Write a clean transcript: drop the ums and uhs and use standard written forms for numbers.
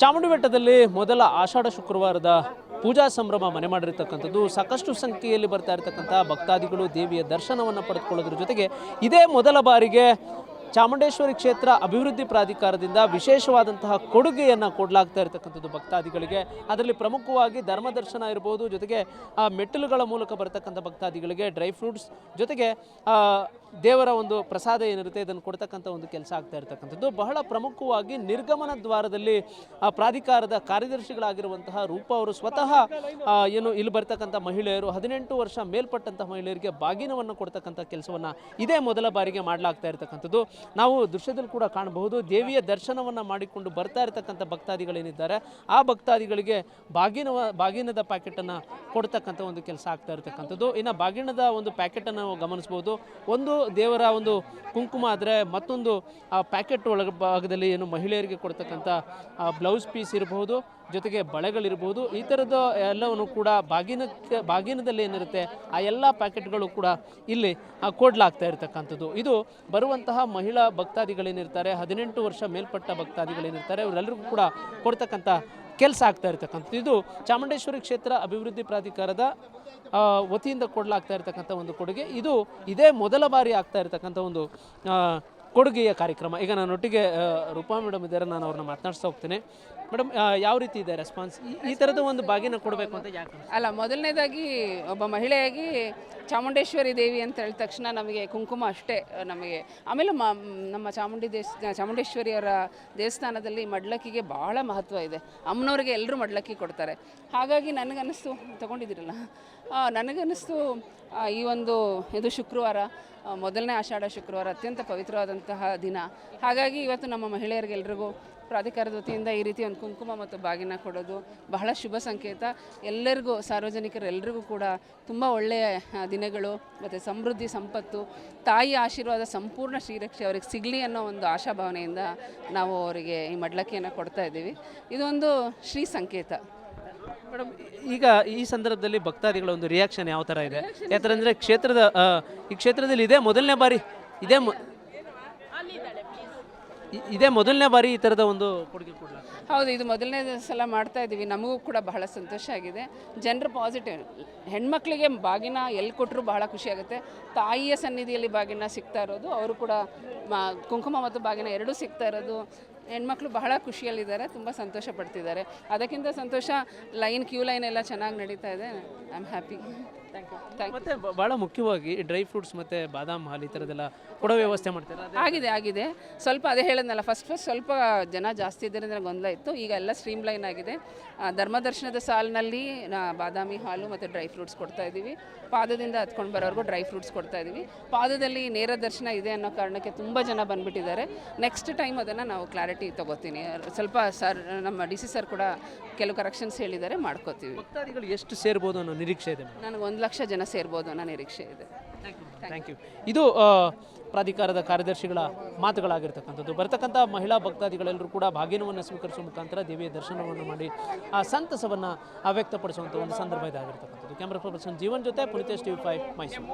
ಚಾಮುಂಡಿ ಬೆಟ್ಟದಲ್ಲಿ ಮೊದಲ ಆಷಾಢ ಶುಕ್ರವಾರದ ಪೂಜಾ ಸಂಭ್ರಮ ಮನೆ ಮಾಡಿರ್ತಕ್ಕಂಥದ್ದು. ಸಾಕಷ್ಟು ಸಂಖ್ಯೆಯಲ್ಲಿ ಬರ್ತಾ ಇರತಕ್ಕಂಥ ಭಕ್ತಾದಿಗಳು ದೇವಿಯ ದರ್ಶನವನ್ನು ಪಡೆದುಕೊಳ್ಳೋದ್ರ ಜೊತೆಗೆ ಇದೇ ಮೊದಲ ಬಾರಿಗೆ ಚಾಮುಂಡೇಶ್ವರಿ ಕ್ಷೇತ್ರ ಅಭಿವೃದ್ಧಿ ಪ್ರಾಧಿಕಾರದಿಂದ ವಿಶೇಷವಾದಂತಹ ಕೊಡುಗೆಯನ್ನು ಕೊಡಲಾಗ್ತಾ ಇರತಕ್ಕಂಥದ್ದು ಭಕ್ತಾದಿಗಳಿಗೆ. ಅದರಲ್ಲಿ ಪ್ರಮುಖವಾಗಿ ಧರ್ಮದರ್ಶನ ಇರ್ಬೋದು, ಜೊತೆಗೆ ಮೆಟ್ಟಿಲುಗಳ ಮೂಲಕ ಬರತಕ್ಕಂಥ ಭಕ್ತಾದಿಗಳಿಗೆ ಡ್ರೈ ಫ್ರೂಟ್ಸ್ ಜೊತೆಗೆ ದೇವರ ಒಂದು ಪ್ರಸಾದ ಏನಿರುತ್ತೆ ಇದನ್ನು ಕೊಡ್ತಕ್ಕಂಥ ಒಂದು ಕೆಲಸ ಆಗ್ತಾ ಇರತಕ್ಕಂಥದ್ದು. ಬಹಳ ಪ್ರಮುಖವಾಗಿ ನಿರ್ಗಮನ ದ್ವಾರದಲ್ಲಿ ಪ್ರಾಧಿಕಾರದ ಕಾರ್ಯದರ್ಶಿಗಳಾಗಿರುವಂತಹ ರೂಪ ಅವರು ಸ್ವತಃ ಇಲ್ಲಿ ಬರ್ತಕ್ಕಂಥ ಮಹಿಳೆಯರು 18 ವರ್ಷ ಮೇಲ್ಪಟ್ಟಂತಹ ಮಹಿಳೆಯರಿಗೆ ಬಾಗಿನವನ್ನು ಕೊಡ್ತಕ್ಕಂಥ ಕೆಲಸವನ್ನು ಇದೇ ಮೊದಲ ಬಾರಿಗೆ ಮಾಡಲಾಗ್ತಾ ಇರತಕ್ಕಂಥದ್ದು. ನಾವು ದೃಶ್ಯದಲ್ಲಿ ಕೂಡ ಕಾಣಬಹುದು. ದೇವಿಯ ದರ್ಶನವನ್ನು ಮಾಡಿಕೊಂಡು ಬರ್ತಾ ಇರತಕ್ಕಂಥ ಭಕ್ತಾದಿಗಳೇನಿದ್ದಾರೆ ಆ ಭಕ್ತಾದಿಗಳಿಗೆ ಬಾಗಿನದ ಪ್ಯಾಕೆಟನ್ನು ಕೊಡ್ತಕ್ಕಂಥ ಒಂದು ಕೆಲಸ ಆಗ್ತಾ ಇರತಕ್ಕಂಥದ್ದು. ಇನ್ನು ಬಾಗಿನದ ಒಂದು ಪ್ಯಾಕೆಟನ್ನು ಗಮನಿಸ್ಬೋದು. ಒಂದು ದೇವರ ಒಂದು ಕುಂಕುಮ ಆದರೆ ಮತ್ತೊಂದು ಪ್ಯಾಕೆಟ್ ಭಾಗದಲ್ಲಿ ಏನು ಮಹಿಳೆಯರಿಗೆ ಕೊಡ್ತಕ್ಕಂಥ ಬ್ಲೌಸ್ ಪೀಸ್ ಇರಬಹುದು, ಜೊತೆಗೆ ಬಳೆಗಳಿರ್ಬೋದು, ಈ ಥರದ ಎಲ್ಲವನ್ನು ಕೂಡ ಬಾಗಿನದಲ್ಲಿ ಏನಿರುತ್ತೆ ಆ ಎಲ್ಲ ಪ್ಯಾಕೆಟ್ಗಳು ಕೂಡ ಇಲ್ಲಿ ಕೊಡಲಾಗ್ತಾ ಇರತಕ್ಕಂಥದ್ದು. ಇದು ಬರುವಂತಹ ಮಹಿಳಾ ಭಕ್ತಾದಿಗಳೇನಿರ್ತಾರೆ, 18 ವರ್ಷ ಮೇಲ್ಪಟ್ಟ ಭಕ್ತಾದಿಗಳೇನಿರ್ತಾರೆ ಇವರೆಲ್ಲರಿಗೂ ಕೂಡ ಕೊಡ್ತಕ್ಕಂಥ ಕೆಲಸ ಆಗ್ತಾ ಇರತಕ್ಕಂಥದ್ದು. ಇದು ಚಾಮುಂಡೇಶ್ವರಿ ಕ್ಷೇತ್ರ ಅಭಿವೃದ್ಧಿ ಪ್ರಾಧಿಕಾರದ ವತಿಯಿಂದ ಕೊಡಲಾಗ್ತಾ ಇರತಕ್ಕಂಥ ಒಂದು ಕೊಡುಗೆ. ಇದು ಇದೇ ಮೊದಲ ಬಾರಿ ಆಗ್ತಾ ಇರತಕ್ಕಂಥ ಒಂದು ಕೊಡುಗೆಯ ಕಾರ್ಯಕ್ರಮ. ಈಗ ನನ್ನೊಟ್ಟಿಗೆ ರೂಪಾ ಮೇಡಮ್ ಇದ್ದಾರೆ, ನಾನು ಅವ್ರನ್ನ ಮಾತನಾಡಿಸ್ತಾ ಹೋಗ್ತೇನೆ. ಮೇಡಮ್, ಯಾವ ರೀತಿ ಇದೆ ರೆಸ್ಪಾನ್ಸ್? ಈ ಥರದ ಒಂದು ಬಾಗಿನ ಕೊಡಬೇಕು ಅಂತ ಯಾಕೆ? ಅಲ್ಲ, ಮೊದಲನೇದಾಗಿ ಒಬ್ಬ ಮಹಿಳೆಯಾಗಿ ಚಾಮುಂಡೇಶ್ವರಿ ದೇವಿ ಅಂತ ಹೇಳಿದ ತಕ್ಷಣ ನಮಗೆ ಕುಂಕುಮ ಅಷ್ಟೇ ನಮಗೆ. ಆಮೇಲೆ ನಮ್ಮ ಚಾಮುಂಡೇಶ್ವರಿಯವರ ದೇವಸ್ಥಾನದಲ್ಲಿ ಮಡ್ಲಕ್ಕಿಗೆ ಭಾಳ ಮಹತ್ವ ಇದೆ. ಅಮ್ಮನವ್ರಿಗೆ ಎಲ್ಲರೂ ಮಡ್ಲಕ್ಕಿ ಕೊಡ್ತಾರೆ. ಹಾಗಾಗಿ ನನಗನ್ನಿಸ್ತು, ತಗೊಂಡಿದ್ದೀರಲ್ಲ, ನನಗನ್ನಿಸ್ತು ಇದು ಶುಕ್ರವಾರ, ಮೊದಲನೇ ಆಷಾಢ ಶುಕ್ರವಾರ, ಅತ್ಯಂತ ಪವಿತ್ರವಾದಂತಹ ದಿನ. ಹಾಗಾಗಿ ಇವತ್ತು ನಮ್ಮ ಮಹಿಳೆಯರಿಗೆಲ್ರಿಗೂ ಪ್ರಾಧಿಕಾರದ ವತಿಯಿಂದ ಈ ರೀತಿ ಒಂದು ಕುಂಕುಮ ಮತ್ತು ಬಾಗಿನ ಕೊಡೋದು ಬಹಳ ಶುಭ ಸಂಕೇತ. ಎಲ್ಲರಿಗೂ, ಸಾರ್ವಜನಿಕರೆಲ್ಲರಿಗೂ ಕೂಡ ತುಂಬ ಒಳ್ಳೆಯ ದಿನಗಳು ಮತ್ತು ಸಮೃದ್ಧಿ, ಸಂಪತ್ತು, ತಾಯಿ ಆಶೀರ್ವಾದ ಸಂಪೂರ್ಣ ಶ್ರೀರಕ್ಷೆ ಅವರಿಗೆ ಸಿಗಲಿ ಅನ್ನೋ ಒಂದು ಆಶಾಭಾವನೆಯಿಂದ ನಾವು ಅವರಿಗೆ ಈ ಮಡ್ಲಕ್ಕಿಯನ್ನು ಕೊಡ್ತಾ ಇದ್ದೀವಿ. ಇದೊಂದು ಶ್ರೀ ಸಂಕೇತ. ಮೇಡಮ್, ಈಗ ಈ ಸಂದರ್ಭದಲ್ಲಿ ಭಕ್ತಾದಿಗಳ ಒಂದು ರಿಯಾಕ್ಷನ್ ಯಾವ ಥರ ಇದೆ? ಯಾಕಂದರೆ ಅಂದರೆ ಈ ಕ್ಷೇತ್ರದಲ್ಲಿ ಇದೇ ಮೊದಲನೇ ಬಾರಿ ಈ ಥರದ ಒಂದು ಕೊಡುಗೆ ಕೊಡಲಾಗ್ತದೆ. ಹೌದು, ಇದು ಮೊದಲನೇ ಸಲ ಮಾಡ್ತಾ ಇದ್ದೀವಿ. ನಮಗೂ ಕೂಡ ಬಹಳ ಸಂತೋಷ ಆಗಿದೆ. ಜನರು ಪಾಸಿಟಿವ್, ಹೆಣ್ಮಕ್ಳಿಗೆ ಬಾಗಿನ ಎಲ್ಲಿ ಕೊಟ್ಟರು ಬಹಳ ಖುಷಿಯಾಗುತ್ತೆ. ತಾಯಿಯ ಸನ್ನಿಧಿಯಲ್ಲಿ ಬಾಗಿನ ಸಿಗ್ತಾ ಇರೋದು, ಅವರು ಕೂಡ ಕುಂಕುಮ ಮತ್ತು ಬಾಗಿನ ಎರಡೂ ಸಿಗ್ತಾ ಇರೋದು, ಹೆಣ್ಮಕ್ಳು ಬಹಳ ಖುಷಿಯಲ್ಲಿದ್ದಾರೆ, ತುಂಬ ಸಂತೋಷ ಪಡ್ತಿದ್ದಾರೆ. ಅದಕ್ಕಿಂತ ಸಂತೋಷ ಕ್ಯೂ ಲೈನ್ ಎಲ್ಲ ಚೆನ್ನಾಗಿ ನಡೀತಾ ಇದೆ. I am happy. Thank you. ಮತ್ತು ಭಾಳ ಮುಖ್ಯವಾಗಿ ಡ್ರೈ ಫ್ರೂಟ್ಸ್ ಮತ್ತು ಬಾದಾಮ್ ಹಾಲು ಈ ಥರದ್ದೆಲ್ಲ ಕೊಡೋ ವ್ಯವಸ್ಥೆ ಮಾಡ್ತಾರೆ. ಆಗಿದೆ. ಸ್ವಲ್ಪ ಅದೇ ಹೇಳಿದ್ನಲ್ಲ, ಫಸ್ಟ್ ಸ್ವಲ್ಪ ಜನ ಜಾಸ್ತಿ ಇದ್ದರಿಂದ ಗೊಂದಲ ಇತ್ತು. ಈಗ ಎಲ್ಲ ಸ್ಟ್ರೀಮ್ ಲೈನ್ ಆಗಿದೆ. ಧರ್ಮದರ್ಶನದ ಸಾಲಿನಲ್ಲಿ ಬಾದಾಮಿ ಹಾಲು ಮತ್ತು ಡ್ರೈ ಫ್ರೂಟ್ಸ್ ಕೊಡ್ತಾ ಇದ್ದೀವಿ. ಪಾದದಿಂದ ಹತ್ಕೊಂಡು ಬರೋರ್ಗೂ ಡ್ರೈ ಫ್ರೂಟ್ಸ್ ಕೊಡ್ತಾ ಇದ್ದೀವಿ. ಪಾದದಲ್ಲಿ ನೇರ ದರ್ಶನ ಇದೆ ಅನ್ನೋ ಕಾರಣಕ್ಕೆ ತುಂಬ ಜನ ಬಂದುಬಿಟ್ಟಿದ್ದಾರೆ. ನೆಕ್ಸ್ಟ್ ಟೈಮ್ ಅದನ್ನು ನಾವು ಕ್ಲಾರಿಟಿ ತೊಗೋತೀನಿ. ಸ್ವಲ್ಪ ನಮ್ಮ DC ಸರ್ ಕೂಡ ಕೆಲವು ಕರೆಕ್ಷನ್ಸ್ ಹೇಳಿದ್ದಾರೆ, ಮಾಡ್ಕೋತೀವಿ. ಭಕ್ತಾದಿಗಳು ಎಷ್ಟು ಸೇರ್ಬೋದು ಅನ್ನೋ ನಿರೀಕ್ಷೆ ಇದೆ? ನನಗೆ 1 ಲಕ್ಷ ಜನ ಸೇರ್ಬೋದು ಅನ್ನೋ ನಿರೀಕ್ಷೆ ಇದೆ. Thank you. ಇದು ಪ್ರಾಧಿಕಾರದ ಕಾರ್ಯದರ್ಶಿಗಳ ಮಾತುಗಳಾಗಿರ್ತಕ್ಕಂಥದ್ದು. ಬರ್ತಕ್ಕಂಥ ಮಹಿಳಾ ಭಕ್ತಾದಿಗಳೆಲ್ಲರೂ ಕೂಡ ಭಾಗ್ಯವನ್ನು ಸ್ವೀಕರಿಸುವ ಮುಖಾಂತರ ದೇವಿಯ ದರ್ಶನವನ್ನು ಮಾಡಿ ಆ ಸಂತಸವನ್ನು ವ್ಯಕ್ತಪಡಿಸುವಂಥ ಒಂದು ಸಂದರ್ಭ ಇದಾಗಿರ್ತಕ್ಕಂಥದ್ದು. ಕ್ಯಾಮ್ರಾ ಪರ್ಸನ್ ಜೀವನ್ ಜೊತೆ ಪುನಿತೇಶ್ TV5 ಮೈಸೂರು.